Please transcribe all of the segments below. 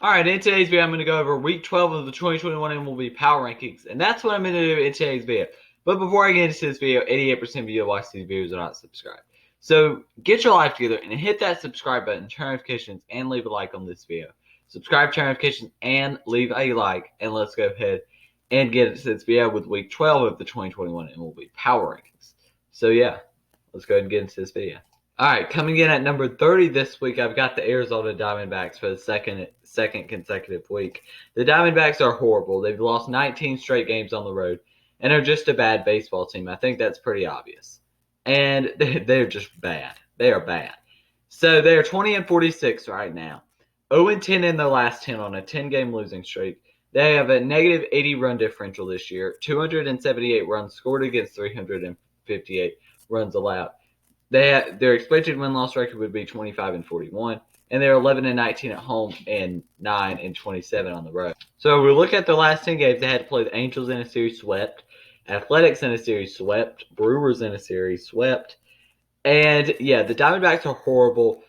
Alright, in today's video, I'm going to go over Week 12 of the 2021 MLB Power Rankings, and that's what I'm going to do in today's video. But before I get into this video, 88% of you who watch these videos are not subscribed. So get your life together and hit that subscribe button, turn notifications, and leave a like on this video. Subscribe, turn notifications, and leave a like, and let's go ahead and get into this video with Week 12 of the 2021 MLB Power Rankings. So yeah, let's go ahead and get into this video. All right, coming in at number 30 this week, I've got the Arizona Diamondbacks for the second consecutive week. The Diamondbacks are horrible. They've lost 19 straight games on the road and are just a bad baseball team. I think that's pretty obvious. And they're just bad. They are bad. So they're 20-46 right now. 0-10 in their last 10 on a 10-game losing streak. They have a negative 80 run differential this year, 278 runs scored against 358 runs allowed. Their expected win-loss record would be 25-41, and they're 11-19 at home and 9-27 on the road. So if we look at the last 10 games, they had to play the Angels in a series, swept. Athletics in a series, swept. Brewers in a series, swept. And yeah, the Diamondbacks are horrible.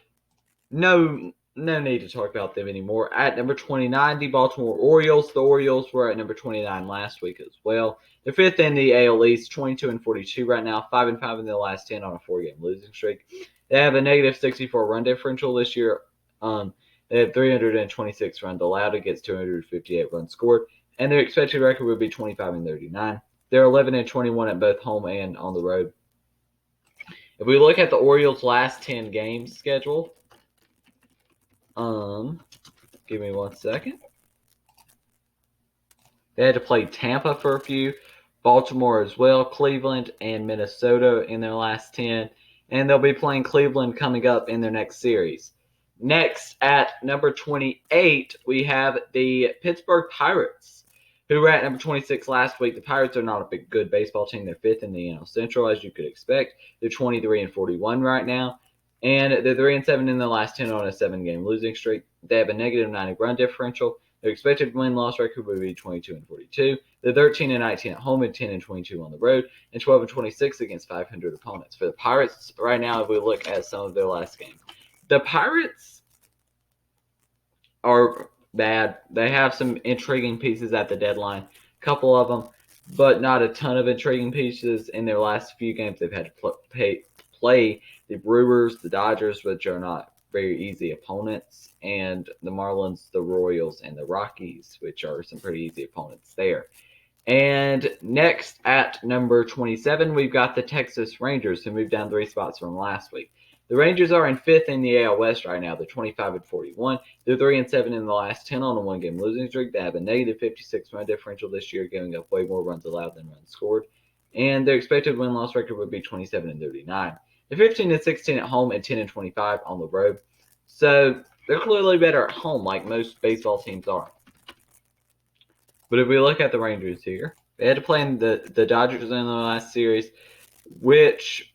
No need to talk about them anymore. At number 29, the Baltimore Orioles. The Orioles were at number 29 last week as well. They're fifth in the AL East, 22-42 right now, 5-5 in their last 10 on a 4-game losing streak. They have a negative 64 run differential this year. They had 326 runs allowed against 258 runs scored, and their expected record would be 25-39. They're 11-21 at both home and on the road. If we look at the Orioles' last 10 games scheduled, give me 1 second. They had to play Tampa for a few, Baltimore as well, Cleveland, and Minnesota in their last 10. And they'll be playing Cleveland coming up in their next series. Next, at number 28, we have the Pittsburgh Pirates, who were at number 26 last week. The Pirates are not a good baseball team. They're fifth in the NL Central, as you could expect. They're 23-41 right now. And they're 3-7 in the last 10 on a 7-game losing streak. They have a negative 90 run differential. Their expected win-loss record would be 22-42. They're 13-19 at home and 10-22 on the road, and 12-26 against 500 opponents. For the Pirates right now, if we look at some of their last games, the Pirates are bad. They have some intriguing pieces at the deadline, a couple of them, but not a ton of intriguing pieces. In their last few games, they've had to play the Brewers, the Dodgers, which are not very easy opponents, and the Marlins, the Royals, and the Rockies, which are some pretty easy opponents there. And next at number 27, we've got the Texas Rangers, who moved down 3 spots from last week. The Rangers are in 5th in the AL West right now. They're 25-41. They're 3-7 in the last 10 on a 1-game losing streak. They have a negative 56 run differential this year, giving up way more runs allowed than runs scored. And their expected win-loss record would be 27-39. They're 15-16 at home and 10-25 on the road. So they're clearly better at home, like most baseball teams are. But if we look at the Rangers here, they had to play in the Dodgers in the last series, which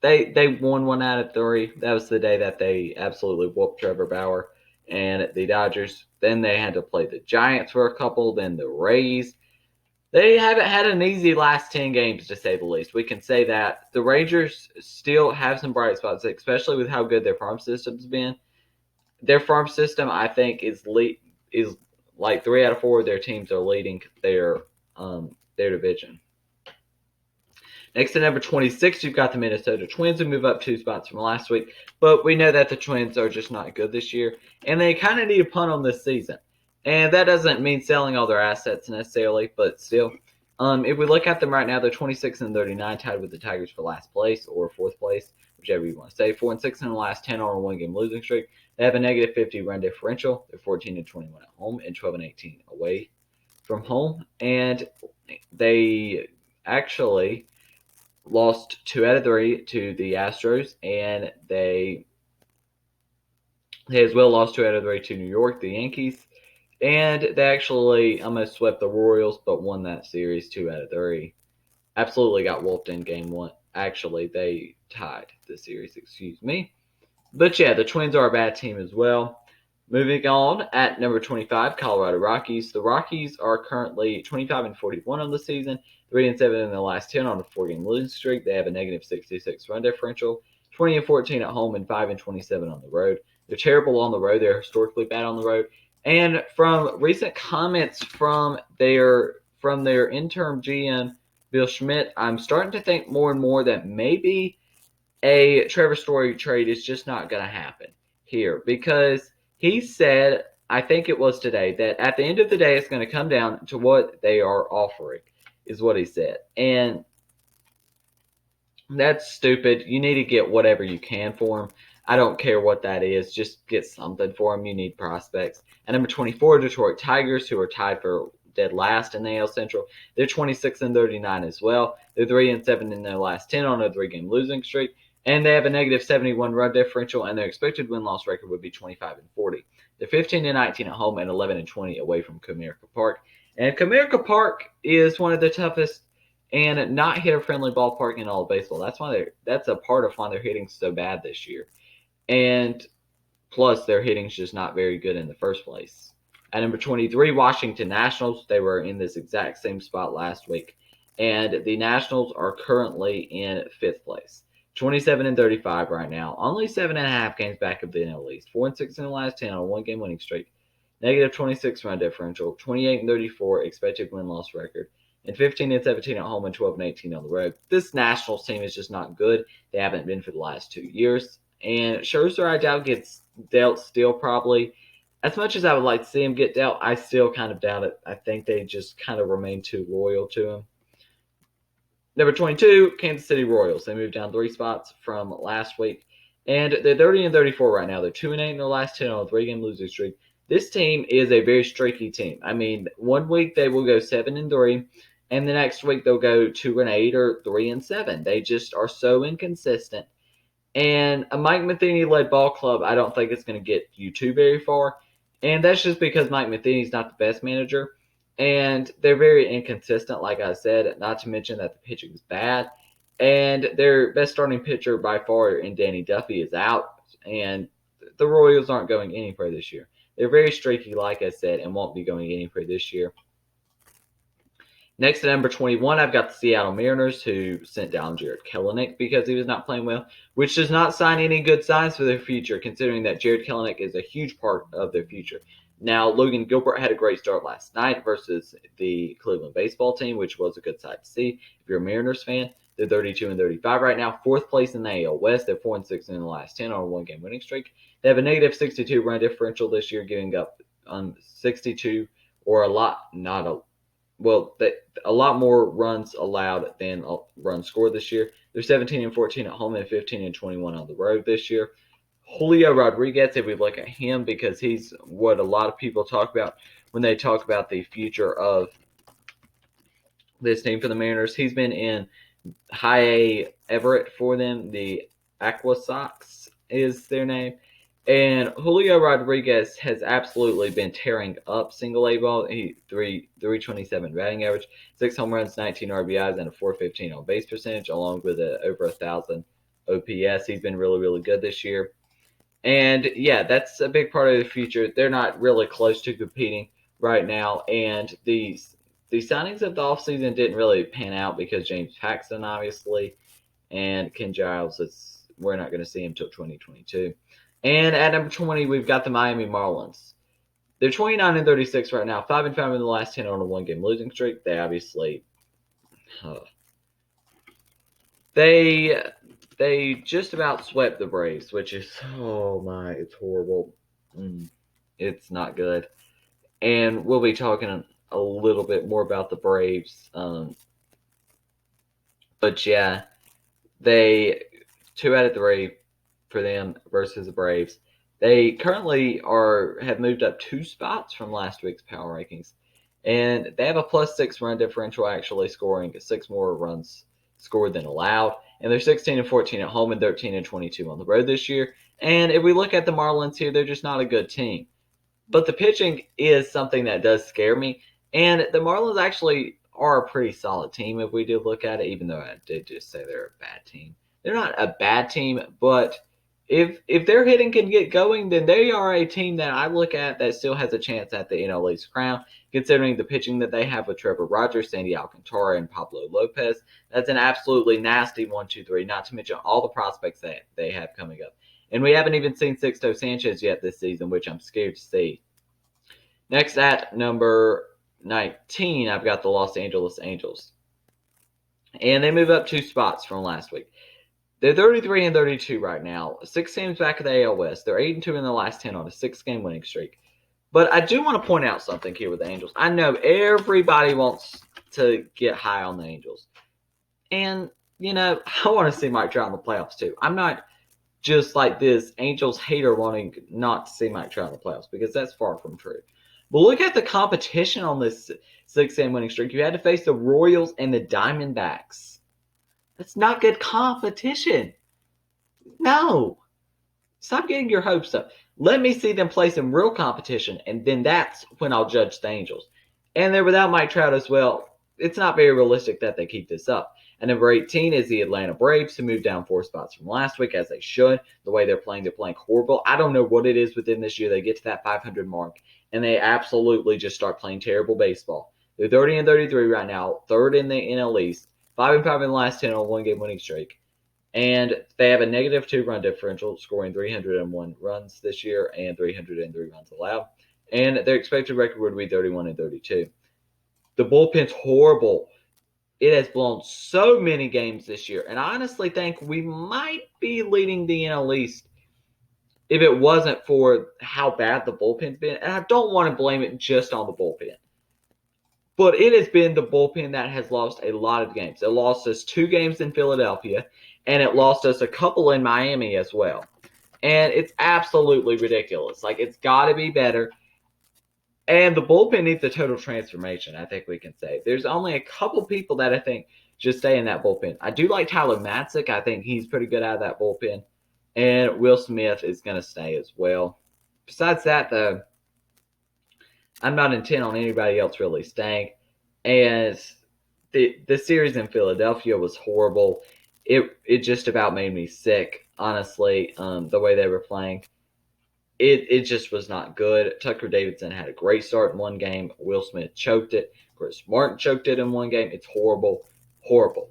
they won 1 out of 3. That was the day that they absolutely whooped Trevor Bauer and the Dodgers. Then they had to play the Giants for a couple, then the Rays. They haven't had an easy last 10 games, to say the least. We can say that. The Rangers still have some bright spots, especially with how good their farm system's been. Their farm system, I think, is like 3 out of 4 of their teams are leading their division. Next to number 26, you've got the Minnesota Twins, who move up 2 spots from last week. But we know that the Twins are just not good this year, and they kind of need a punt on this season. And that doesn't mean selling all their assets necessarily, but still. If we look at them right now, they're 26-39, tied with the Tigers for last place or 4th place, whichever you want to say. 4-6 in the last 10 on a 1-game losing streak. They have a negative 50 run differential. They're 14-21 at home and 12-18 away from home. And they actually lost 2 out of 3 to the Astros, and they as well lost 2 out of 3 to New York, the Yankees. And they actually almost swept the Royals, but won that series 2 out of 3. Absolutely got whooped in game 1. Actually, they tied the series, excuse me. But yeah, the Twins are a bad team as well. Moving on, at number 25, Colorado Rockies. The Rockies are currently 25-41 on the season, 3-7 in the last 10 on a 4-game losing streak. They have a negative 66 run differential, 20-14 at home and 5-27 on the road. They're terrible on the road. They're historically bad on the road. And from recent comments from their interim GM Bill Schmidt, I'm starting to think more and more that maybe a Trevor Story trade is just not going to happen here, because he said, I think it was today, that at the end of the day, it's going to come down to what they are offering, is what he said. And that's stupid. You need to get whatever you can for him. I don't care what that is. Just get something for him. You need prospects. At number 24, Detroit Tigers, who are tied for dead last in the AL Central. They're 26 and 39 as well. They're 3 and 7 in their last 10 on a 3-game losing streak, and they have a negative 71 run differential, and their expected win-loss record would be 25 and 40. They're 15 and 19 at home and 11 and 20 away from Comerica Park. And Comerica Park is one of the toughest and not hitter-friendly ballpark in all of baseball. That's a part of why they're hitting so bad this year. And plus, their hitting's just not very good in the first place. At number 23, Washington Nationals. They were in this exact same spot last week. And the Nationals are currently in 5th place. 27 and 35 right now. Only 7.5 games back of the NL East. 4 and 6 in the last 10 on a 1-game winning streak. Negative 26 run differential. 28 and 34 expected win-loss record. And 15 and 17 at home and 12 and 18 on the road. This Nationals team is just not good. They haven't been for the last 2 years. And Scherzer, I doubt, gets dealt still probably. As much as I would like to see him get dealt, I still kind of doubt it. I think they just kind of remain too loyal to him. Number 22, Kansas City Royals. They moved down 3 spots from last week. And they're 30 and 34 right now. They're 2 and 8 in their last 10 on a 3-game losing streak. This team is a very streaky team. I mean, one week they will go 7 and 3. And the next week they'll go 2 and 8 or 3 and 7. They just are so inconsistent. And a Mike Matheny-led ball club, I don't think it's going to get you too very far. And that's just because Mike Matheny's not the best manager. And they're very inconsistent, like I said, not to mention that the pitching is bad. And their best starting pitcher by far in Danny Duffy is out. And the Royals aren't going anywhere this year. They're very streaky, like I said, and won't be going anywhere this year. Next at number 21, I've got the Seattle Mariners, who sent down Jared Kelenic because he was not playing well, which does not sign any good signs for their future, considering that Jared Kelenic is a huge part of their future. Now, Logan Gilbert had a great start last night versus the Cleveland baseball team, which was a good sight to see. If you're a Mariners fan, they're 32 and 35 right now, 4th place in the AL West. They're 4 and 6 in the last 10 on a 1-game winning streak. They have a negative 62 run differential this year, giving up 62 or a lot more runs allowed than runs scored this year. They're 17 and 14 at home and 15 and 21 on the road this year. Julio Rodriguez, if we look at him, because he's what a lot of people talk about when they talk about the future of this team for the Mariners. He's been in High A Everett for them. The Aqua Sox is their name. And Julio Rodriguez has absolutely been tearing up single A ball. He 327 batting average, 6 home runs, 19 RBIs, and a 415 on base percentage, along with over 1,000 OPS. He's been really, really good this year. And yeah, that's a big part of the future. They're not really close to competing right now. And the signings of the offseason didn't really pan out because James Paxton, obviously, and Ken Giles, we're not going to see him until 2022. And at number 20, we've got the Miami Marlins. They're 29 and 36 right now, 5 and 5 in the last 10 on a 1-game losing streak. They obviously, they just about swept the Braves, which is, it's horrible. It's not good. And we'll be talking a little bit more about the Braves. But yeah, they 2 out of 3 for them versus the Braves. They currently have moved up 2 spots from last week's Power Rankings. And they have a +6 run differential, actually scoring 6 more runs scored than allowed. And they're 16 and 14 at home and 13 and 22 on the road this year. And if we look at the Marlins here, they're just not a good team. But the pitching is something that does scare me. And the Marlins actually are a pretty solid team if we do look at it, even though I did just say they're a bad team. They're not a bad team, but if their hitting can get going, then they are a team that I look at that still has a chance at the NL East crown, considering the pitching that they have with Trevor Rogers, Sandy Alcantara, and Pablo Lopez. That's an absolutely nasty 1-2-3, not to mention all the prospects that they have coming up. And we haven't even seen Sixto Sanchez yet this season, which I'm scared to see. Next at number 19, I've got the Los Angeles Angels. And they move up 2 spots from last week. They're 33 and 32 right now. 6 games back of the AL West. They're 8 and 2 in the last 10 on a 6-game winning streak. But I do want to point out something here with the Angels. I know everybody wants to get high on the Angels. And, I want to see Mike Trout in the playoffs too. I'm not just like this Angels hater wanting not to see Mike Trout in the playoffs, because that's far from true. But look at the competition on this 6-game winning streak. You had to face the Royals and the Diamondbacks. That's not good competition. No. Stop getting your hopes up. Let me see them play some real competition, and then that's when I'll judge the Angels. And they're without Mike Trout as well. It's not very realistic that they keep this up. And number 18 is the Atlanta Braves, who moved down 4 spots from last week, as they should. The way they're playing horrible. I don't know what it is within this year. They get to that 500 mark, and they absolutely just start playing terrible baseball. They're 30 and 33 right now, 3rd in the NL East, 5 and 5 in the last 10 on a 1-game winning streak. And they have a negative 2-run differential, scoring 301 runs this year and 303 runs allowed. And their expected record would be 31 and 32. The bullpen's horrible. It has blown so many games this year. And I honestly think we might be leading the NL East if it wasn't for how bad the bullpen's been. And I don't want to blame it just on the bullpen. But it has been the bullpen that has lost a lot of games. It lost us 2 games in Philadelphia, and it lost us a couple in Miami as well. And it's absolutely ridiculous. It's got to be better. And the bullpen needs a total transformation, I think we can say. There's only a couple people that I think just stay in that bullpen. I do like Tyler Matzik. I think he's pretty good out of that bullpen. And Will Smith is going to stay as well. Besides that, though, I'm not intent on anybody else really staying. And the series in Philadelphia was horrible. It just about made me sick, honestly, the way they were playing. It just was not good. Tucker Davidson had a great start in 1 game. Will Smith choked it. Chris Martin choked it in 1 game. It's horrible. Horrible.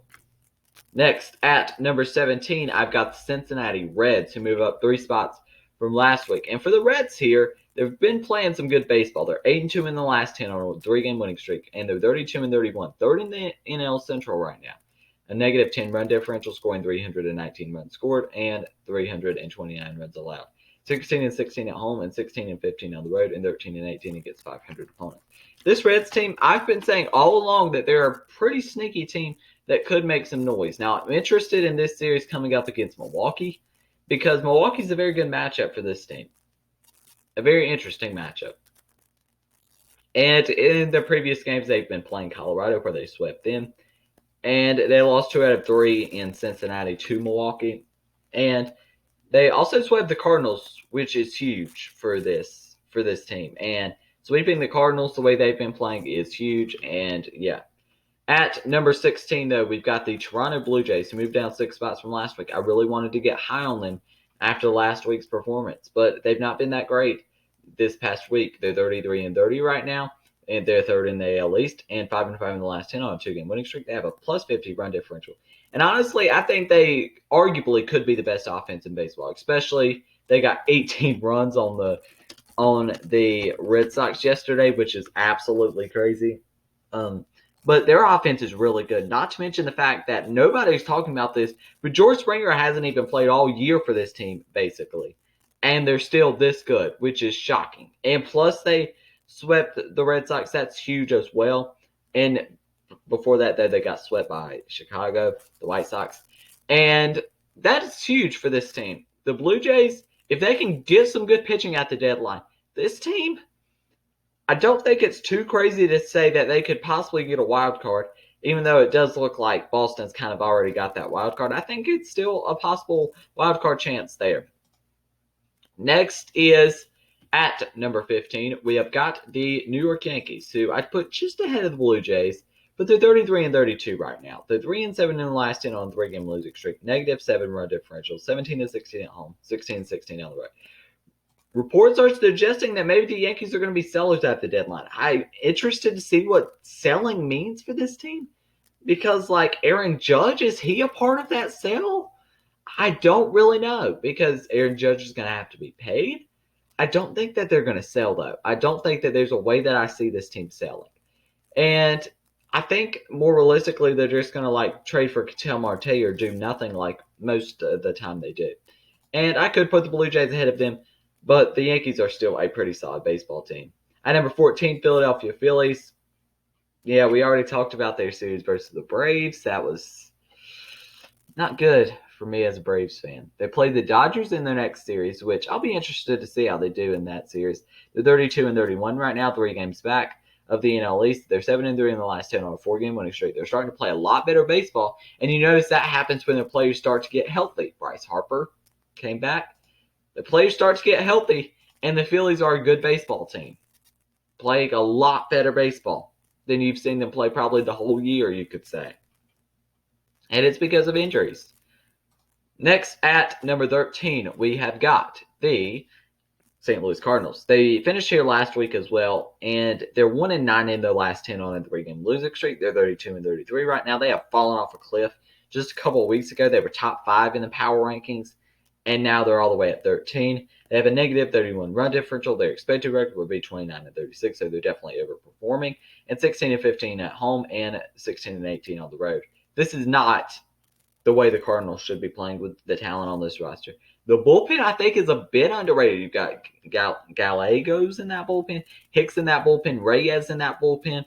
Next, at number 17, I've got the Cincinnati Reds, who move up 3 spots from last week. And for the Reds here, they've been playing some good baseball. They're 8 and 2 in the last 10 on a 3-game winning streak. And they're 32 and 31. 3rd in the NL Central right now. A negative 10-run differential, scoring 319 runs scored and 329 runs allowed. 16 and 16 at home, and 16 and 15 on the road, and 13 and 18 against 500 opponents. This Reds team, I've been saying all along that they're a pretty sneaky team that could make some noise. Now, I'm interested in this series coming up against Milwaukee, because Milwaukee's a very good matchup for this team. A very interesting matchup. And in their previous games, they've been playing Colorado, where they swept them. And they lost 2 out of 3 in Cincinnati to Milwaukee. And they also swept the Cardinals, which is huge for this team. And sweeping the Cardinals the way they've been playing is huge. And yeah. At number 16, though, we've got the Toronto Blue Jays, who moved down 6 spots from last week. I really wanted to get high on them after last week's performance, but they've not been that great this past week. They're 33 and 30 right now, and they're 3rd in the AL East, and 5 and 5 in the last 10 on a 2-game winning streak. They have a plus 50 run differential. And honestly, I think they arguably could be the best offense in baseball, especially they got 18 runs on the Red Sox yesterday, which is absolutely crazy. But their offense is really good, not to mention the fact that nobody's talking about this, but George Springer hasn't even played all year for this team, basically. And they're still this good, which is shocking. And plus, they swept the Red Sox. That's huge as well. And before that, they got swept by Chicago, the White Sox. And that is huge for this team. The Blue Jays, if they can get some good pitching at the deadline, this team, I don't think it's too crazy to say that they could possibly get a wild card, even though it does look like Boston's kind of already got that wild card. I think it's still a possible wild card chance there. Next is at number 15, we have got the New York Yankees, who I'd put just ahead of the Blue Jays, but they're 33 and 32 right now. They're 3 and 7 in the last 10 on a 3-game losing streak, negative 7 run differential, 17 and 16 at home, 16 and 16 on the road. Reports are suggesting that maybe the Yankees are going to be sellers at the deadline. I'm interested to see what selling means for this team, because Aaron Judge, is he a part of that sale? I don't really know because Aaron Judge is going to have to be paid. I don't think that they're going to sell, though. I don't think that there's a way that I see this team selling. And I think more realistically, they're just going to like trade for Ketel Marte or do nothing like most of the time they do. And I could put the Blue Jays ahead of them, but the Yankees are still a pretty solid baseball team. At number 14, Philadelphia Phillies. Yeah, we already talked about their series versus the Braves. That was not good for me as a Braves fan. They played the Dodgers in their next series, which I'll be interested to see how they do in that series. They're 32 and 31 right now, 3 games back of the NL East. They're 7 and 3 in the last 10 on a 4-game winning streak. They're starting to play a lot better baseball, and you notice that happens when the players start to get healthy. Bryce Harper came back. The players start to get healthy, and the Phillies are a good baseball team, playing a lot better baseball than you've seen them play probably the whole year, you could say. And it's because of injuries. Next at number 13, we have got the St. Louis Cardinals. They finished here last week as well, and they're 1 and 9 in their last 10 on a 3-game losing streak. They're 32 and 33 right now. They have fallen off a cliff. Just a couple of weeks ago, they were top 5 in the power rankings, and now they're all the way at 13. They have a negative 31 run differential. Their expected record would be 29 and 36, so they're definitely overperforming. And 16 and 15 at home and 16 and 18 on the road. This is not the way the Cardinals should be playing with the talent on this roster. The bullpen, I think, is a bit underrated. You've got Gallegos in that bullpen, Hicks in that bullpen, Reyes in that bullpen,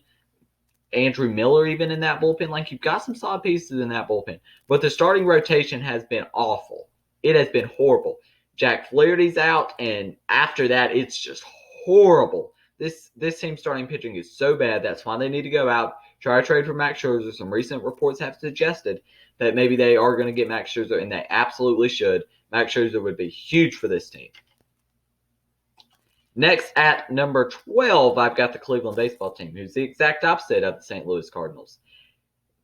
Andrew Miller even in that bullpen. Like, you've got some solid pieces in that bullpen. But the starting rotation has been awful. It has been horrible. Jack Flaherty's out, and after that, it's just horrible. This team's starting pitching is so bad. That's why they need to go out, try to trade for Max Scherzer. Some recent reports have suggested that maybe they are going to get Max Scherzer, and they absolutely should. Max Scherzer would be huge for this team. Next at number 12, I've got the Cleveland baseball team, who's the exact opposite of the St. Louis Cardinals.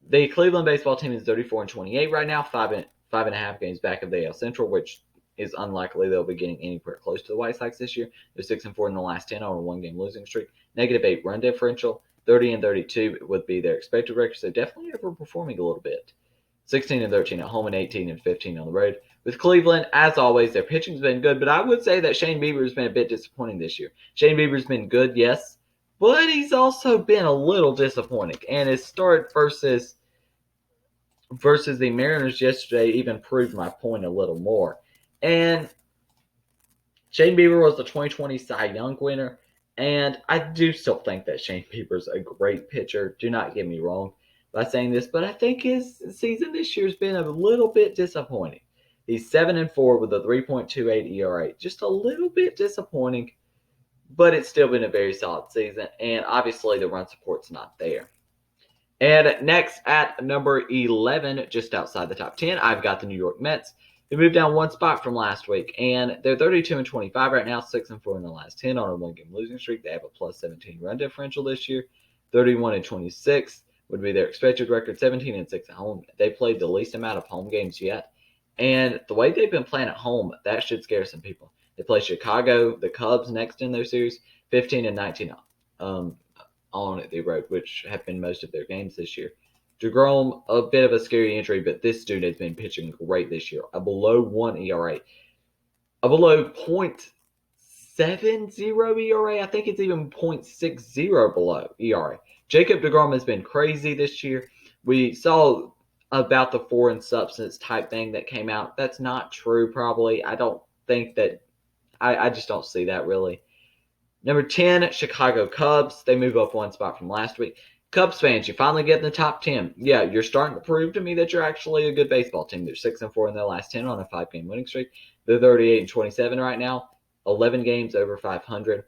The Cleveland baseball team is 34 and 28 right now, 5.5 games back of the AL Central, which is unlikely they'll be getting anywhere close to the White Sox this year. They're 6 and 4 in the last 10 on a 1-game losing streak. Negative 8 run differential. 30 and 32 would be their expected record, so definitely overperforming a little bit. 16 and 13 at home and 18 and 15 on the road. With Cleveland, as always, their pitching's been good, but I would say that Shane Bieber's been a bit disappointing this year. Shane Bieber's been good, yes, but he's also been a little disappointing. And his start versus the Mariners yesterday even proved my point a little more. And Shane Bieber was the 2020 Cy Young winner, and I do still think that Shane Bieber's a great pitcher. Do not get me wrong by saying this, but I think his season this year has been a little bit disappointing. He's 7 and 4 with a 3.28 ERA. Just a little bit disappointing, but it's still been a very solid season, and obviously the run support's not there. And next at number 11, just outside the top 10, I've got the New York Mets. They moved down one spot from last week, and they're 32 and 25 right now, 6 and 4 in the last 10 on a 1-game losing streak. They have a plus 17 run differential this year. 31 and 26 would be their expected record. 17 and 6 at home. They played the least amount of home games yet, and the way they've been playing at home, that should scare some people. They play Chicago, the Cubs next in their series, 15 and 19 on the road, which have been most of their games this year. DeGrom, a bit of a scary injury, but this dude has been pitching great this year. A below 1 ERA. A below .70 ERA. I think it's even .60 below ERA. Jacob DeGrom has been crazy this year. We saw about the foreign substance type thing that came out. That's not true, probably. I don't think that – I just don't see that, really. Number 10, Chicago Cubs. They move up one spot from last week. Cubs fans, you finally get in the top 10. Yeah, you're starting to prove to me that you're actually a good baseball team. They're 6 and 4 in their last 10 on a 5-game winning streak. They're 38 and 27 right now, 11 games over 500,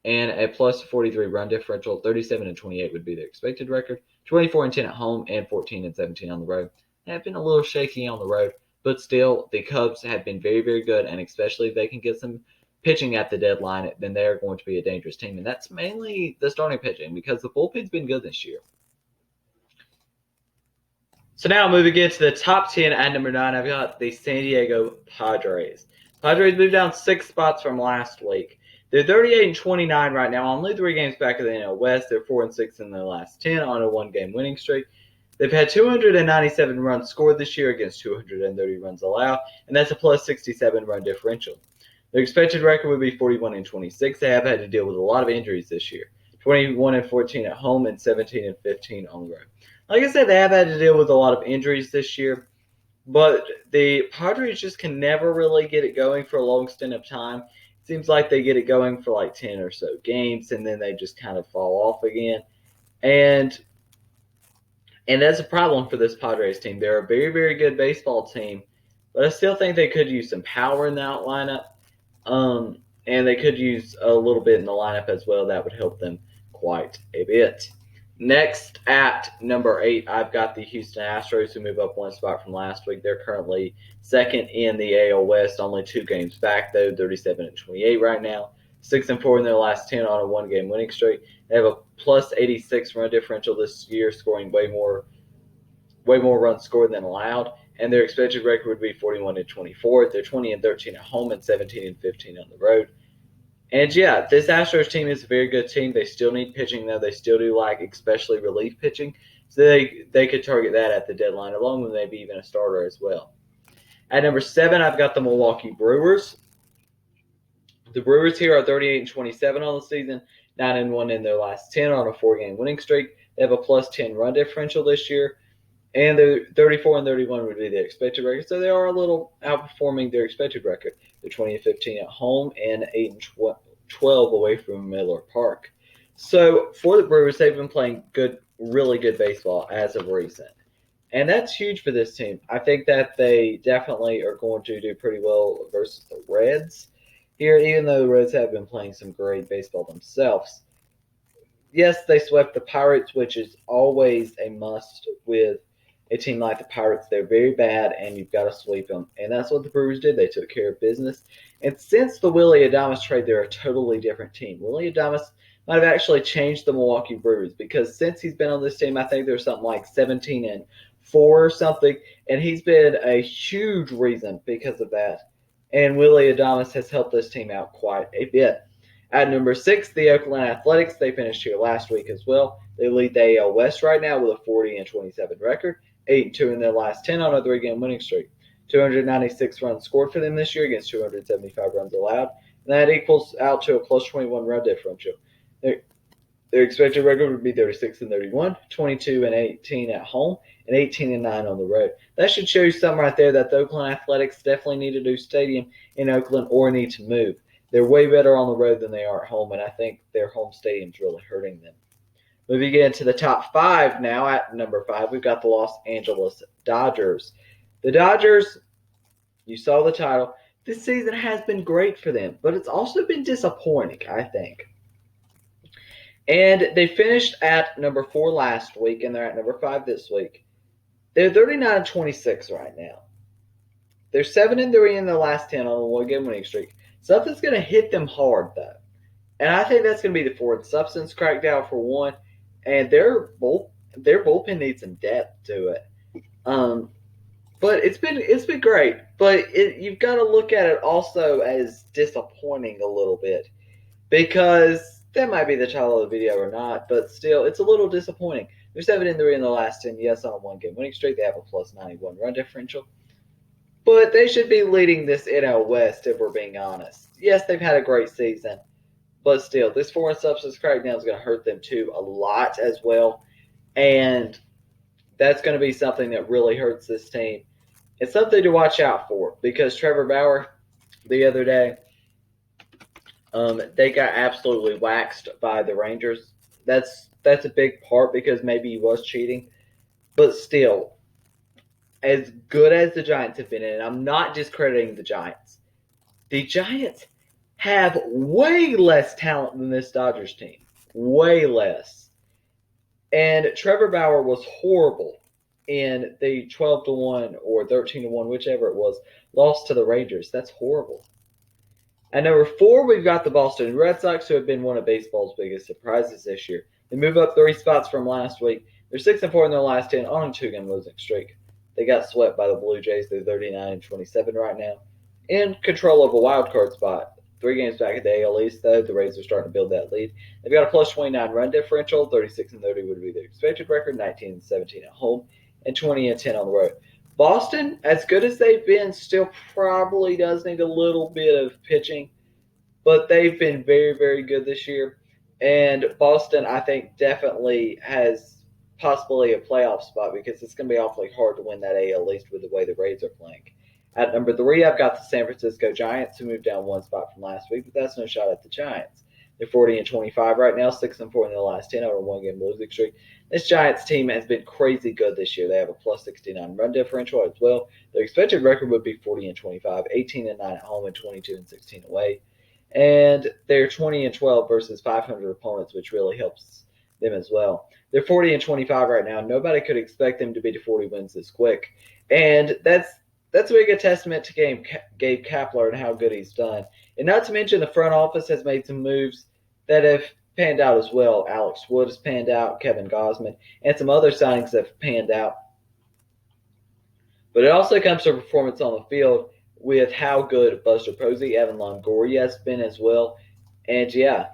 and a plus 43 run differential. 37 and 28 would be their expected record. 24 and 10 at home and 14 and 17 on the road. They have been a little shaky on the road, but still, the Cubs have been very, very good, and especially if they can get some pitching at the deadline, then they're going to be a dangerous team. And that's mainly the starting pitching because the bullpen's been good this year. So now moving into the top 10 at number 9, I've got the San Diego Padres. Padres moved down 6 spots from last week. They're 38 and 29 right now, only 3 games back of the NL West. They're 4 and 6 in the last 10 on a 1-game winning streak. They've had 297 runs scored this year against 230 runs allowed, and that's a plus 67 run differential. Their expected record would be 41-26. They have had to deal with a lot of injuries this year. 21-14 at home and 17-15 on the road. Like I said, they have had to deal with a lot of injuries this year, but the Padres just can never really get it going for a long stint of time. It seems like they get it going for like 10 or so games, and then they just kind of fall off again. And that's a problem for this Padres team. They're a very, very good baseball team, but I still think they could use some power in that lineup. And they could use a little bit in the lineup as well. That would help them quite a bit. Next at number 8, I've got the Houston Astros, who move up one spot from last week. They're currently second in the AL West, only 2 games back, though, 37-28 right now. 6-4 in their last 10 on a 1-game winning streak. They have a plus 86 run differential this year, scoring way more runs scored than allowed. And their expected record would be 41-24. They're 20-13 at home and 17-15 on the road. And yeah, this Astros team is a very good team. They still need pitching, though. They still do like especially relief pitching. So they could target that at the deadline, along with maybe even a starter as well. At number 7, I've got the Milwaukee Brewers. The Brewers here are 38-27 on the season, 9-1 in their last 10 on a 4-game winning streak. They have a plus 10 run differential this year. And they're 34-31 would be their expected record. So they are a little outperforming their expected record. They're 20-15 at home and 8-12 away from Miller Park. So for the Brewers, they've been playing really good baseball as of recent. And that's huge for this team. I think that they definitely are going to do pretty well versus the Reds here, even though the Reds have been playing some great baseball themselves. Yes, they swept the Pirates, which is always a must with a team like the Pirates. They're very bad, and you've got to sweep them. And that's what the Brewers did. They took care of business. And since the Willy Adames trade, they're a totally different team. Willy Adames might have actually changed the Milwaukee Brewers, because since he's been on this team, I think there's something like 17-4 or something, and he's been a huge reason because of that. And Willy Adames has helped this team out quite a bit. At number 6, the Oakland Athletics. They finished here last week as well. They lead the AL West right now with a 40-27 record. 8-2 in their last 10 on a 3-game winning streak. 296 runs scored for them this year against 275 runs allowed. And that equals out to a plus 21 run differential. Their expected record would be 36-31, 22-18 at home, and 18-9 on the road. That should show you something right there, that the Oakland Athletics definitely need a new stadium in Oakland or need to move. They're way better on the road than they are at home, and I think their home stadium's really hurting them. Moving into the top 5 now, at number 5, we've got the Los Angeles Dodgers. The Dodgers, you saw the title. This season has been great for them, but it's also been disappointing, I think. And they finished at number 4 last week, and they're at number 5 this week. They're 39-26 right now. They're 7-3 in the last 10 on a 1-game winning streak. Something's going to hit them hard, though. And I think that's going to be the foreign substance crackdown for one. And their bullpen needs some depth to it. But it's been great. But you've got to look at it also as disappointing a little bit. Because that might be the title of the video or not. But still, it's a little disappointing. They're 7-3 in the last 10. Yes, on a 1-game winning streak. They have a plus 91 run differential. But they should be leading this NL West, if we're being honest. Yes, they've had a great season. But still, this foreign substance crackdown is going to hurt them too a lot as well. And that's going to be something that really hurts this team. It's something to watch out for, because Trevor Bauer, the other day, they got absolutely waxed by the Rangers. That's a big part, because maybe he was cheating. But still, as good as the Giants have been, and I'm not discrediting the Giants have way less talent than this Dodgers team. Way less. And Trevor Bauer was horrible in the 12-1 or 13-1, whichever it was, loss to the Rangers. That's horrible. At number 4, we've got the Boston Red Sox, who have been one of baseball's biggest surprises this year. They move up 3 spots from last week. They're 6-4 in their last 10 on a 2-game losing streak. They got swept by the Blue Jays. They're 39-27 right now, in control of a wild card spot. 3 games back at the AL East, though. The Rays are starting to build that lead. They've got a plus 29 run differential. 36-30 would be their expected record. 19-17 at home, and 20-10 on the road. Boston, as good as they've been, still probably does need a little bit of pitching, but they've been very, very good this year. And Boston, I think, definitely has possibly a playoff spot because it's going to be awfully hard to win that AL East with the way the Rays are playing. At number 3, I've got the San Francisco Giants, who moved down 1 spot from last week, but that's no shot at the Giants. They're 40-25 right now, 6-4 in the last 10 over a 1-game losing streak. This Giants team has been crazy good this year. They have a plus 69 run differential as well. Their expected record would be 40-25, 18-9 at home, and 22-16 away. And they're 20-12 versus 500 opponents, which really helps them as well. They're 40-25 right now. Nobody could expect them to be to 40 wins this quick, and that's a big testament to Gabe Kapler and how good he's done. And not to mention the front office has made some moves that have panned out as well. Alex Wood has panned out, Kevin Gausman, and some other signings have panned out. But it also comes to performance on the field with how good Buster Posey, Evan Longoria has been as well. And yeah,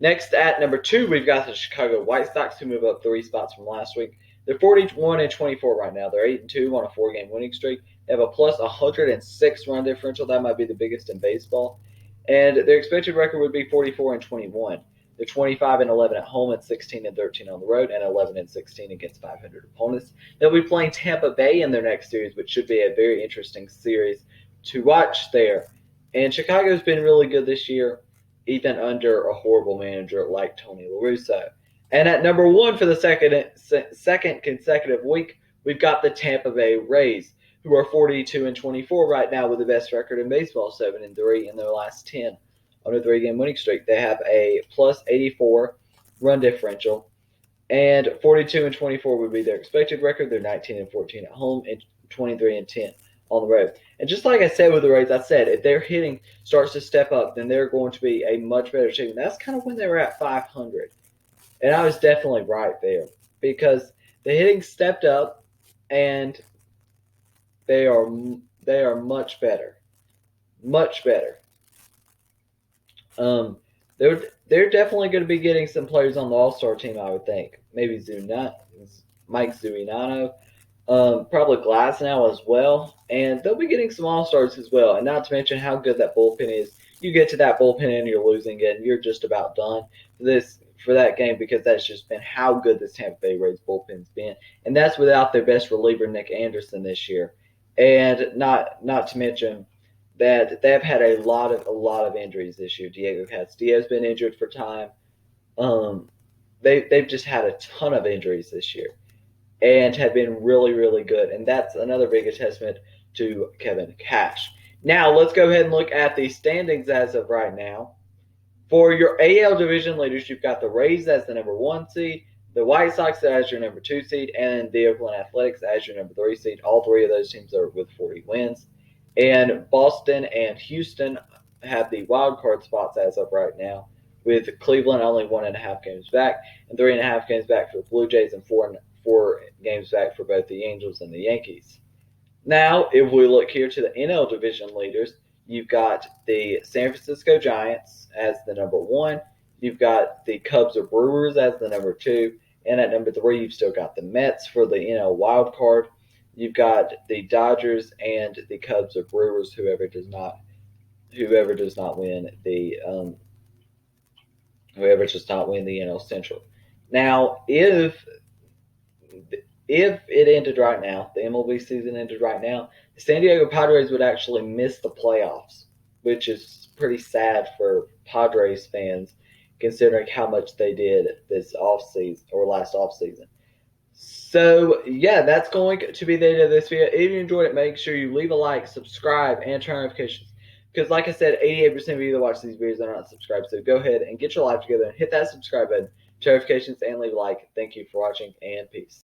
next at number 2, we've got the Chicago White Sox, who move up 3 spots from last week. They're 41-24 right now. They're 8-2 on a 4-game winning streak. They have a plus 106 run differential. That might be the biggest in baseball. And their expected record would be 44-21. They're 25-11 at home and 16-13 on the road, and 11-16 against 500 opponents. They'll be playing Tampa Bay in their next series, which should be a very interesting series to watch there. And Chicago's been really good this year, even under a horrible manager like Tony La Russa. And at number 1 for the second consecutive week, we've got the Tampa Bay Rays, who are 42-24 right now with the best record in baseball, 7-3 in their last 10 on a 3-game winning streak. They have a plus 84 run differential, and 42-24 would be their expected record. They're 19-14 at home and 23-10 on the road. And just like I said with the Rays, I said if their hitting starts to step up, then they're going to be a much better team. That's kind of when they were at 500. And I was definitely right there because the hitting stepped up and they are much better. Much better. They're definitely going to be getting some players on the All-Star team, I would think. Maybe Mike Zunino. Probably Glasnow as well. And they'll be getting some All-Stars as well. And not to mention how good that bullpen is. You get to that bullpen and you're losing it, and you're just about done for that game because that's just been how good this Tampa Bay Rays bullpen's been. And that's without their best reliever, Nick Anderson, this year. And not to mention that they've had a lot of injuries this year. Diego Castillo's been injured for time. They've just had a ton of injuries this year and have been really, really good. And that's another big testament to Kevin Cash. Now, let's go ahead and look at the standings as of right now. For your AL division leaders, you've got the Rays as the number 1 seed, the White Sox as your number 2 seed, and the Oakland Athletics as your number 3 seed. All 3 of those teams are with 40 wins. And Boston and Houston have the wild card spots as of right now, with Cleveland only 1.5 games back, and 3.5 games back for the Blue Jays, and 4 games back for both the Angels and the Yankees. Now, if we look here to the NL division leaders, you've got the San Francisco Giants as the number 1. You've got the Cubs or Brewers as the number 2. And at number 3, you've still got the Mets for the NL wild card. You've got the Dodgers and the Cubs or Brewers, whoever does not win the NL Central. Now, if it ended right now, the MLB season ended right now, the San Diego Padres would actually miss the playoffs, which is pretty sad for Padres fans considering how much they did this offseason or last offseason. So, yeah, that's going to be the end of this video. If you enjoyed it, make sure you leave a like, subscribe, and turn on notifications. Because, like I said, 88% of you that watch these videos are not subscribed. So go ahead and get your life together and hit that subscribe button, turn notifications, and leave a like. Thank you for watching, and peace.